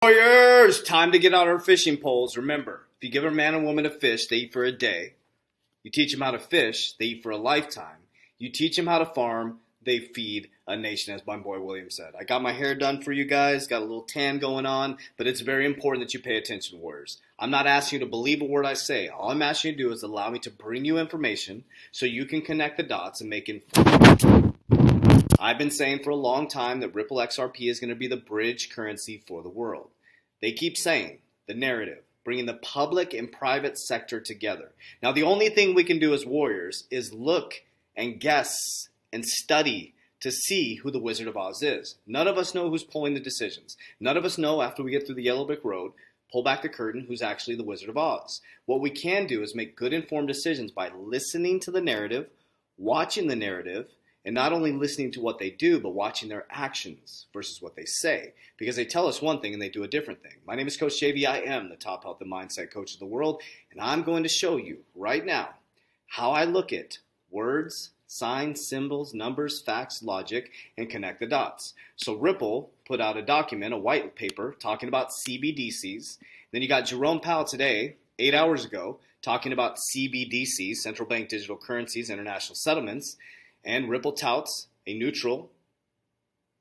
Warriors, time to get out our fishing poles. Remember, if you give a man and woman a fish, they eat for a day. You teach them how to fish, they eat for a lifetime. You teach them how to farm, they feed a nation, as my boy William said. I got my hair done for you guys, got a little tan going on, but it's very important that you pay attention, Warriors. I'm not asking you to believe a word I say. All I'm asking you to do is allow me to bring you information so you can connect the dots and make informed. I've been saying for a long time that Ripple XRP is going to be the bridge currency for the world. They keep saying the narrative, bringing the public and private sector together. Now, the only thing we can do as warriors is look and guess and study to see who the Wizard of Oz is. None of us know who's pulling the decisions. None of us know after we get through the yellow brick road, pull back the curtain, who's actually the Wizard of Oz. What we can do is make good informed decisions by listening to the narrative, watching the narrative, and not only listening to what they do, but watching their actions versus what they say. Because they tell us one thing and they do a different thing. My name is Coach JV. I am the top health and mindset coach of the world. And I'm going to show you right now how I look at words, signs, symbols, numbers, facts, logic, and connect the dots. So Ripple put out a document, a white paper, talking about CBDCs. Then you got Jerome Powell today, 8 hours ago, talking about CBDCs, central bank digital currencies, international settlements. And Ripple touts a neutral,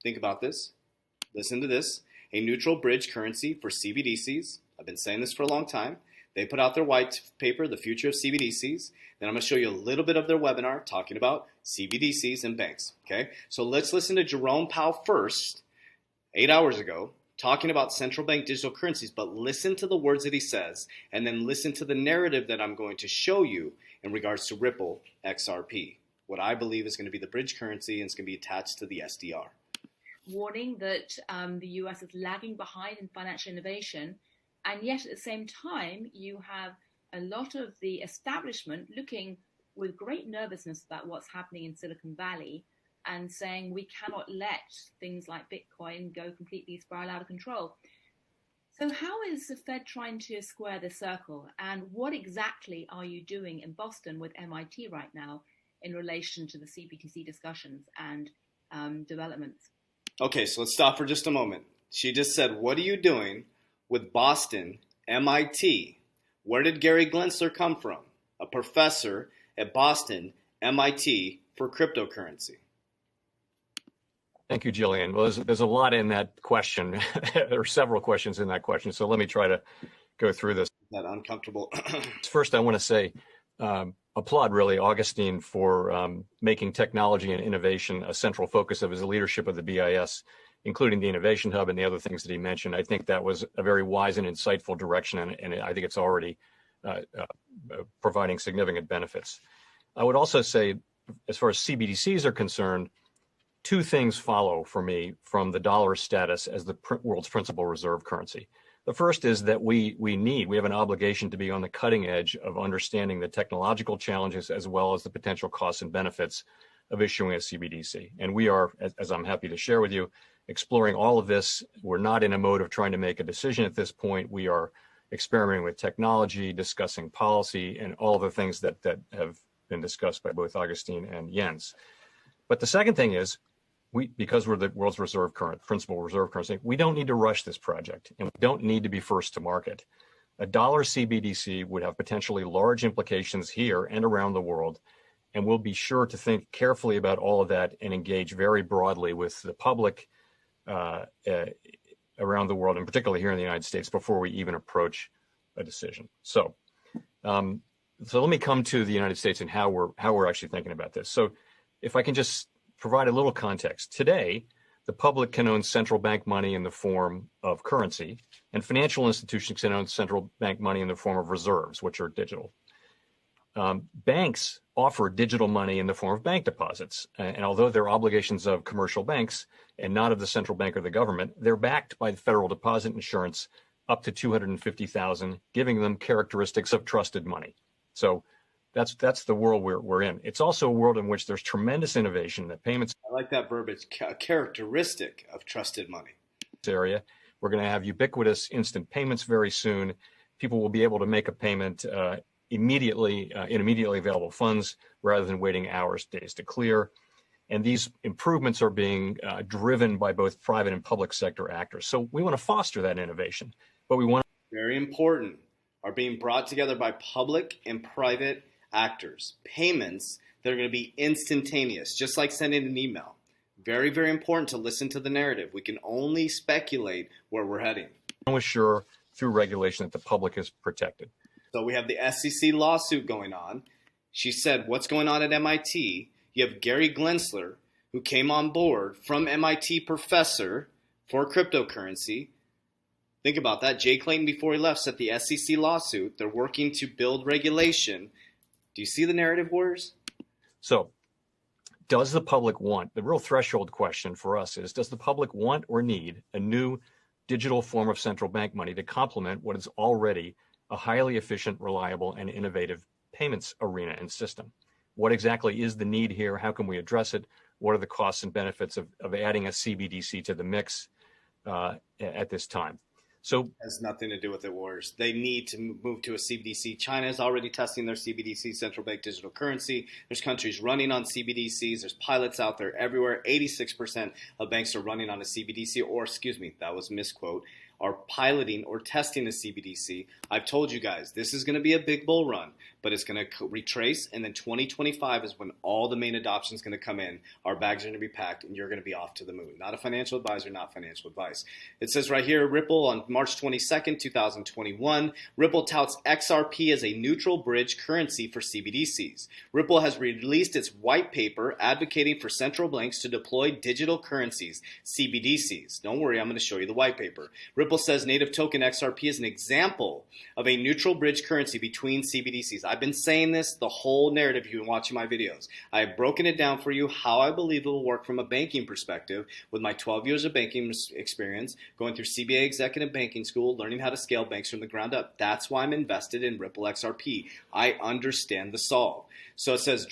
think about this, listen to this, a neutral bridge currency for CBDCs. I've been saying this for a long time. They put out their white paper, The Future of CBDCs. Then I'm going to show you a little bit of their webinar talking about CBDCs and banks. Okay, so let's listen to Jerome Powell first, 8 hours ago, talking about central bank digital currencies, but listen to the words that he says, and then listen to the narrative that I'm going to show you in regards to Ripple XRP. What I believe is going to be the bridge currency, and it's going to be attached to the SDR. Warning that the US is lagging behind in financial innovation, and yet at the same time, you have a lot of the establishment looking with great nervousness about what's happening in Silicon Valley and saying we cannot let things like Bitcoin go completely spiral out of control. So how is the Fed trying to square the circle, and what exactly are you doing in Boston with MIT right now in relation to the CBDC discussions and developments? Okay, so let's stop for just a moment. She just said, what are you doing with Boston, MIT? Where did Gary Gensler come from? A professor at Boston, MIT for cryptocurrency. Thank you, Jillian. Well, there's a lot in that question. There are several questions in that question, so let me try to go through this. That uncomfortable. First, I want to say, applaud really Augustine for making technology and innovation a central focus of his leadership of the BIS, including the Innovation Hub and the other things that he mentioned. I think that was a very wise and insightful direction, and I think it's already providing significant benefits. I would also say, as far as CBDCs are concerned, two things follow for me from the dollar status as the world's principal reserve currency. The first is that we have an obligation to be on the cutting edge of understanding the technological challenges as well as the potential costs and benefits of issuing a CBDC. And we are, as I'm happy to share with you, exploring all of this. We're not in a mode of trying to make a decision at this point. We are experimenting with technology, discussing policy, and all the things that have been discussed by both Augustine and Jens. But the second thing is, because we're the world's principal reserve currency, we don't need to rush this project, and we don't need to be first to market. A dollar CBDC would have potentially large implications here and around the world, and we'll be sure to think carefully about all of that and engage very broadly with the public around the world, and particularly here in the United States, before we even approach a decision. So let me come to the United States and how we're actually thinking about this. So if I can just provide a little context. Today, the public can own central bank money in the form of currency, and financial institutions can own central bank money in the form of reserves, which are digital. Banks offer digital money in the form of bank deposits, and although they're obligations of commercial banks and not of the central bank or the government, they're backed by the federal deposit insurance up to $250,000, giving them characteristics of trusted money. So that's the world we're in. It's also a world in which there's tremendous innovation that payments. I like that verbiage, characteristic of trusted money. Area. We're going to have ubiquitous instant payments very soon. People will be able to make a payment immediately in immediately available funds rather than waiting hours, days to clear. And these improvements are being driven by both private and public sector actors. So we want to foster that innovation, but we want very important, are being brought together by public and private actors. Payments that are going to be instantaneous, just like sending an email. Very, very important to listen to the narrative. We can only speculate where we're heading. to assure through regulation that the public is protected. So we have the SEC lawsuit going on. She said, what's going on at MIT? You have Gary Gensler, who came on board from MIT professor for cryptocurrency. Think about that. Jay Clayton, before he left, set the SEC lawsuit. They're working to build regulation. Do you see the narrative, Warriors? So does the public want, the real threshold question for us is, does the public want or need a new digital form of central bank money to complement what is already a highly efficient, reliable, and innovative payments arena and system? What exactly is the need here? How can we address it? What are the costs and benefits of adding a CBDC to the mix at this time? So it has nothing to do with it, Warriors. They need to move to a CBDC. China is already testing their CBDC, central bank digital currency. There's countries running on CBDCs. There's pilots out there everywhere. 86% of banks are running on a CBDC, or excuse me, that was misquote, are piloting or testing a CBDC. I've told you guys, this is going to be a big bull run, but it's going to retrace, and then 2025 is when all the main adoption is going to come in. Our bags are going to be packed, and you're going to be off to the moon. Not a financial advisor, not financial advice. It says right here, Ripple on March 22nd, 2021, Ripple touts XRP as a neutral bridge currency for CBDCs. Ripple has released its white paper advocating for central banks to deploy digital currencies, CBDCs. Don't worry, I'm going to show you the white paper. Ripple says native token XRP is an example of a neutral bridge currency between CBDCs. I've been saying this the whole narrative. You've been watching my videos. I've broken it down for you how I believe it will work from a banking perspective with my 12 years of banking experience, going through CBA Executive Banking School, learning how to scale banks from the ground up. That's why I'm invested in Ripple XRP. I understand the solve. So it says,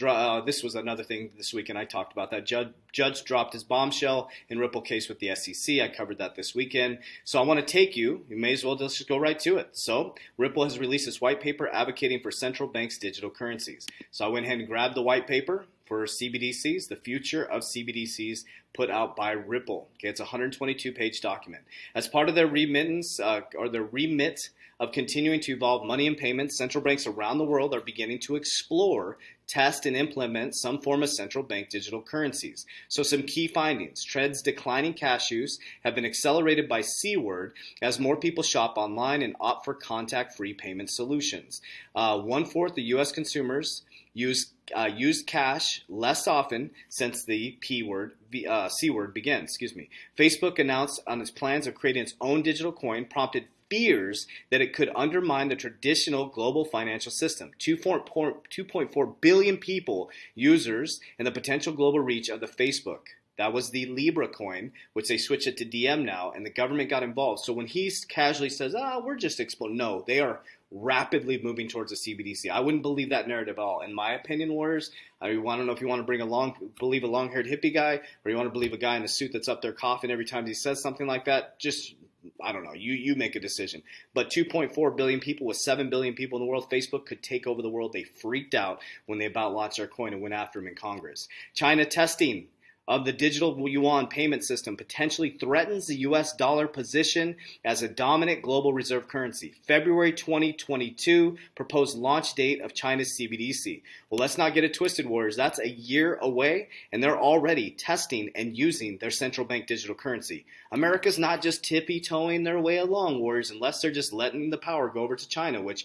this was another thing this weekend I talked about that. Judge dropped his bombshell in Ripple case with the SEC. I covered that this weekend. So I want to take you may as well just go right to it. So Ripple has released this white paper advocating for central banks' digital currencies. So I went ahead and grabbed the white paper for CBDCs, the future of CBDCs, put out by Ripple. Okay, it's a 122-page document. As part of their remittance or their remit of continuing to evolve money and payments, central banks around the world are beginning to explore, test, and implement some form of central bank digital currencies. So some key findings. Trends declining cash use have been accelerated by C-word as more people shop online and opt for contact-free payment solutions. 1/4 of U.S. consumers used cash less often since the C-word began. Facebook announced on its plans of creating its own digital coin, prompted fears that it could undermine the traditional global financial system. 2.4 billion people, users, and the potential global reach of the Facebook. That was the Libra coin, which they switched it to DM now, and the government got involved. So when he casually says, we're just exploding, no, they are rapidly moving towards a CBDC. I wouldn't believe that narrative at all. In my opinion, Warriors, I don't know if you want to believe a long-haired hippie guy, or you want to believe a guy in a suit that's up there coughing every time he says something like that. Just, I don't know. You make a decision. But 2.4 billion people with 7 billion people in the world, Facebook could take over the world. They freaked out when they about launched their coin and went after him in Congress. China testing of the digital yuan payment system potentially threatens the U.S. dollar position as a dominant global reserve currency. February 2022, proposed launch date of China's CBDC. Well, let's not get it twisted, Warriors. That's a year away, and they're already testing and using their central bank digital currency. America's not just tippy-toeing their way along, Warriors, unless they're just letting the power go over to China, which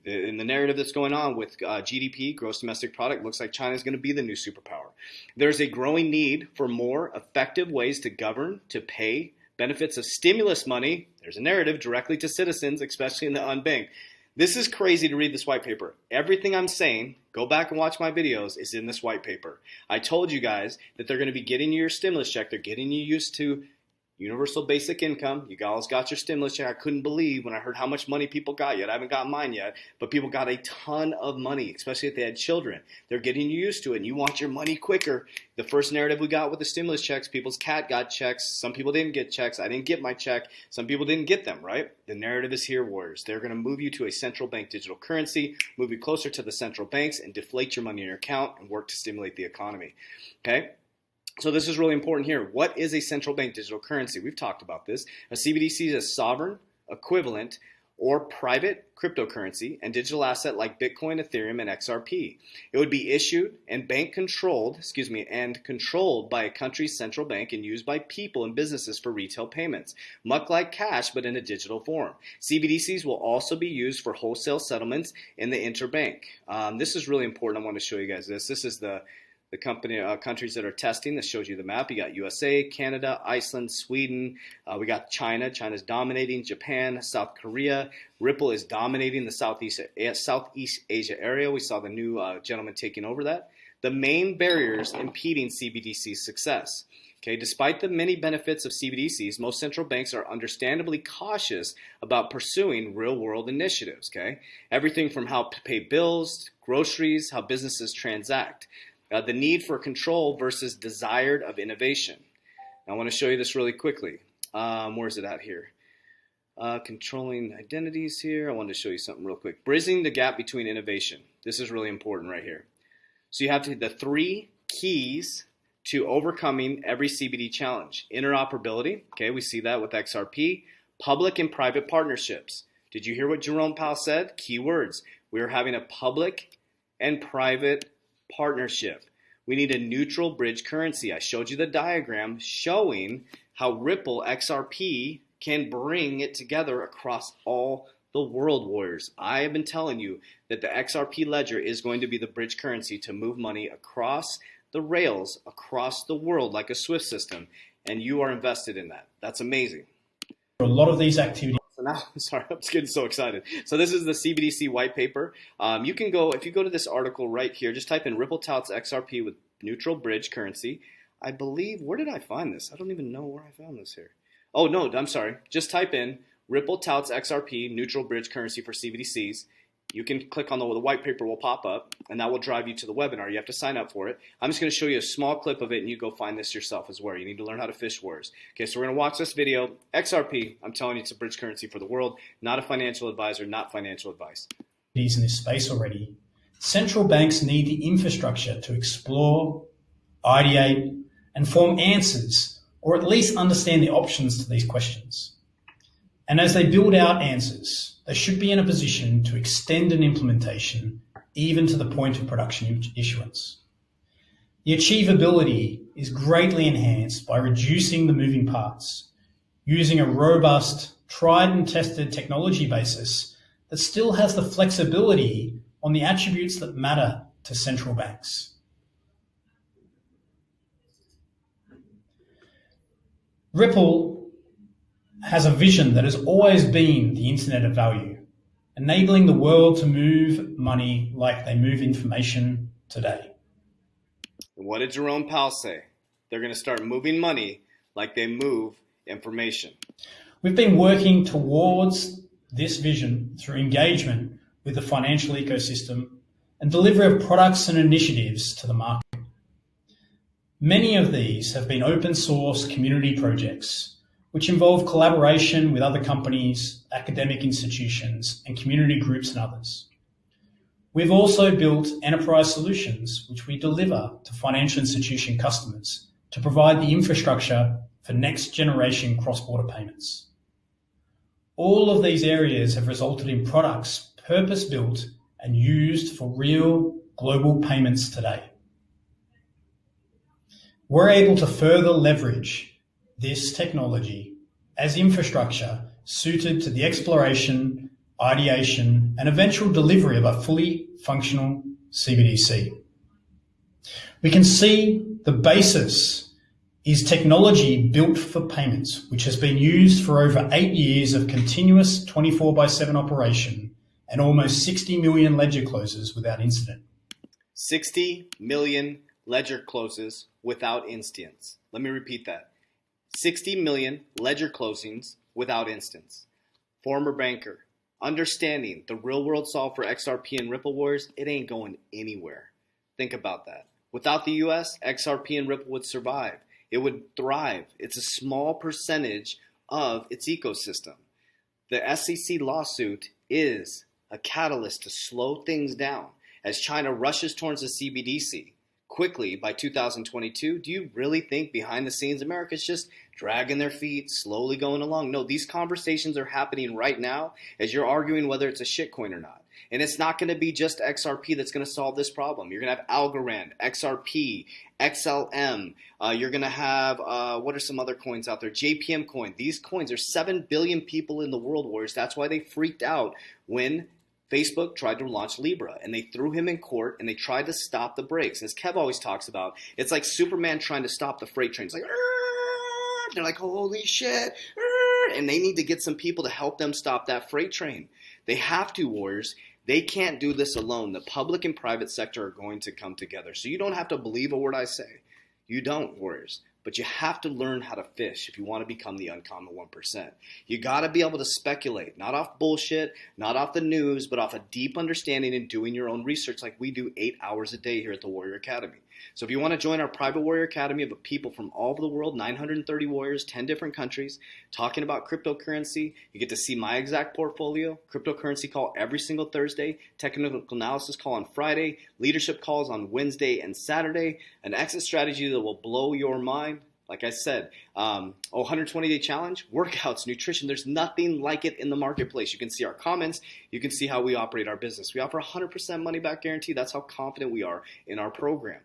in the narrative that's going on with GDP, gross domestic product, looks like China is going to be the new superpower. There's a growing need for more effective ways to govern, to pay benefits of stimulus money, there's a narrative, directly to citizens, especially in the unbanked. This is crazy to read this white paper. Everything I'm saying, go back and watch my videos, is in this white paper. I told you guys that they're going to be getting you your stimulus check. They're getting you used to universal basic income. You guys got your stimulus check. I couldn't believe when I heard how much money people got yet. I haven't gotten mine yet, but people got a ton of money, especially if they had children. They're getting you used to it, and you want your money quicker. The first narrative we got with the stimulus checks, people's cat got checks. Some people didn't get checks. I didn't get my check. Some people didn't get them, right? The narrative is here, Warriors. They're going to move you to a central bank digital currency, move you closer to the central banks, and deflate your money in your account and work to stimulate the economy. Okay? So this is really important here. What is a central bank digital currency? We've talked about this. A CBDC is a sovereign, equivalent, or private cryptocurrency and digital asset like Bitcoin, Ethereum, and XRP. It would be issued and controlled by a country's central bank and used by people and businesses for retail payments, much like cash but in a digital form. CBDCs will also be used for wholesale settlements in the interbank. This is really important. I want to show you guys this. This is the countries that are testing. This shows you the map. You got USA, Canada, Iceland, Sweden. We got China. China's dominating. Japan, South Korea. Ripple is dominating the Southeast Asia area. We saw the new gentleman taking over that. The main barriers impeding CBDC's success. Okay, despite the many benefits of CBDCs, most central banks are understandably cautious about pursuing real-world initiatives. Okay, everything from how to pay bills, groceries, how businesses transact. The need for control versus desired of innovation. Now, I want to show you this really quickly. Where is it at here? Controlling identities here. I wanted to show you something real quick. Bridging the gap between innovation. This is really important right here. So you have the 3 keys to overcoming every CBD challenge. Interoperability. Okay, we see that with XRP. Public and private partnerships. Did you hear what Jerome Powell said? Key words. We are having a public and private partnership. We need a neutral bridge currency. I showed you the diagram showing how Ripple XRP can bring it together across all the world, warriors. I have been telling you that the XRP ledger is going to be the bridge currency to move money across the rails, across the world like a SWIFT system, and you are invested in that. That's amazing. A lot of these activities. So now, sorry, I'm just getting so excited. So this is the CBDC white paper. You can go, if you go to this article right here, just type in Ripple touts XRP with neutral bridge currency. I believe, where did I find this? I don't even know where I found this here. Oh, no, I'm sorry. Just type in Ripple touts XRP neutral bridge currency for CBDCs. You can click on the white paper will pop up, and that will drive you to the webinar. You have to sign up for it. I'm just going to show you a small clip of it, and you go find this yourself as well. You need to learn how to fish wars. Okay, so we're going to watch this video. XRP, I'm telling you, it's a bridge currency for the world. Not a financial advisor, not financial advice. In this space already, central banks need the infrastructure to explore, ideate, and form answers, or at least understand the options to these questions. And as they build out answers, they should be in a position to extend an implementation even to the point of production issuance. The achievability is greatly enhanced by reducing the moving parts, using a robust, tried and tested technology basis that still has the flexibility on the attributes that matter to central banks. Ripple has a vision that has always been the internet of value, enabling the world to move money like they move information today. What did Jerome Powell say? They're going to start moving money like they move information. We've been working towards this vision through engagement with the financial ecosystem and delivery of products and initiatives to the market. Many of these have been open source community projects, which involve collaboration with other companies, academic institutions, and community groups and others. We've also built enterprise solutions, which we deliver to financial institution customers to provide the infrastructure for next generation cross-border payments. All of these areas have resulted in products purpose-built and used for real global payments today. We're able to further leverage this technology as infrastructure suited to the exploration, ideation, and eventual delivery of a fully functional CBDC. We can see the basis is technology built for payments, which has been used for over 8 years of continuous 24/7 operation and almost 60 million ledger closes without incident. 60 million ledger closes without instance. Let me repeat that. 60 million ledger closings without instance. Former banker, understanding the real world solve for XRP and Ripple wars, it ain't going anywhere. Think about that. Without the US, XRP and Ripple would survive. It would thrive. It's a small percentage of its ecosystem. The SEC lawsuit is a catalyst to slow things down as China rushes towards the CBDC. quickly by 2022, do you really think behind the scenes America's just dragging their feet, slowly going along? No, these conversations are happening right now as you're arguing whether it's a shitcoin or not. And it's not going to be just XRP that's going to solve this problem. You're going to have Algorand, XRP, XLM. You're going to have, what are some other coins out there? JPM coin. These coins, there's 7 billion people in the world, Warriors. That's why they freaked out when Facebook tried to launch Libra, and they threw him in court, and they tried to stop the brakes. As Kev always talks about, it's like Superman trying to stop the freight train. It's like, "Arr!" They're like, holy shit, Arr! And they need to get some people to help them stop that freight train. They have to, Warriors. They can't do this alone. The public and private sector are going to come together. So you don't have to believe a word I say. You don't, Warriors. But you have to learn how to fish if you want to become the uncommon 1%. You got to be able to speculate, not off bullshit, not off the news, but off a deep understanding and doing your own research like we do 8 hours a day here at the Warrior Academy. So if you want to join our private Warrior Academy of people from all over the world, 930 warriors, 10 different countries, talking about cryptocurrency, you get to see my exact portfolio, cryptocurrency call every single Thursday, technical analysis call on Friday, leadership calls on Wednesday and Saturday, an exit strategy that will blow your mind. Like I said, 120-day challenge, workouts, nutrition. There's nothing like it in the marketplace. You can see our comments. You can see how we operate our business. We offer 100% money back guarantee. That's how confident we are in our program.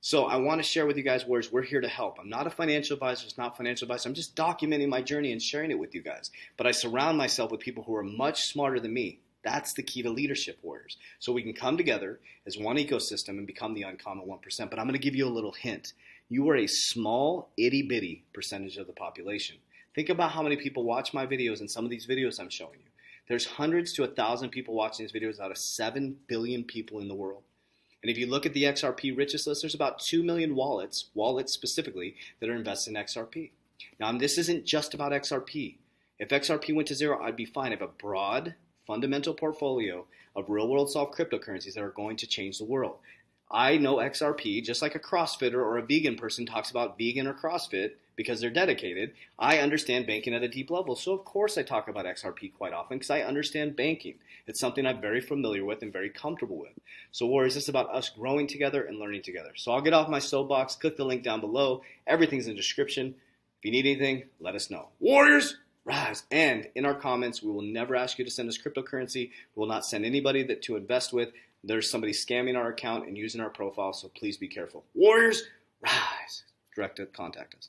So I want to share with you guys, Warriors, we're here to help. I'm not a financial advisor. It's not financial advice. I'm just documenting my journey and sharing it with you guys. But I surround myself with people who are much smarter than me. That's the key to leadership, Warriors. So we can come together as one ecosystem and become the uncommon 1%. But I'm going to give you a little hint. You are a small, itty-bitty percentage of the population. Think about how many people watch my videos and some of these videos I'm showing you. There's hundreds to 1,000 people watching these videos out of 7 billion people in the world. And if you look at the XRP richest list, there's about 2 million wallets specifically, that are invested in XRP. Now, this isn't just about XRP. If XRP went to zero, I'd be fine. I have a broad, fundamental portfolio of real-world solved cryptocurrencies that are going to change the world. I know XRP, just like a CrossFitter or a vegan person talks about vegan or CrossFit because they're dedicated. I understand banking at a deep level. So, of course, I talk about XRP quite often because I understand banking. It's something I'm very familiar with and very comfortable with. So, Warriors, it's about us growing together and learning together. So I'll get off my soapbox. Click the link down below. Everything's in the description. If you need anything, let us know. Warriors, rise. And in our comments, we will never ask you to send us cryptocurrency. We will not send anybody to invest with. There's somebody scamming our account and using our profile, so please be careful. Warriors, rise. Direct to contact us.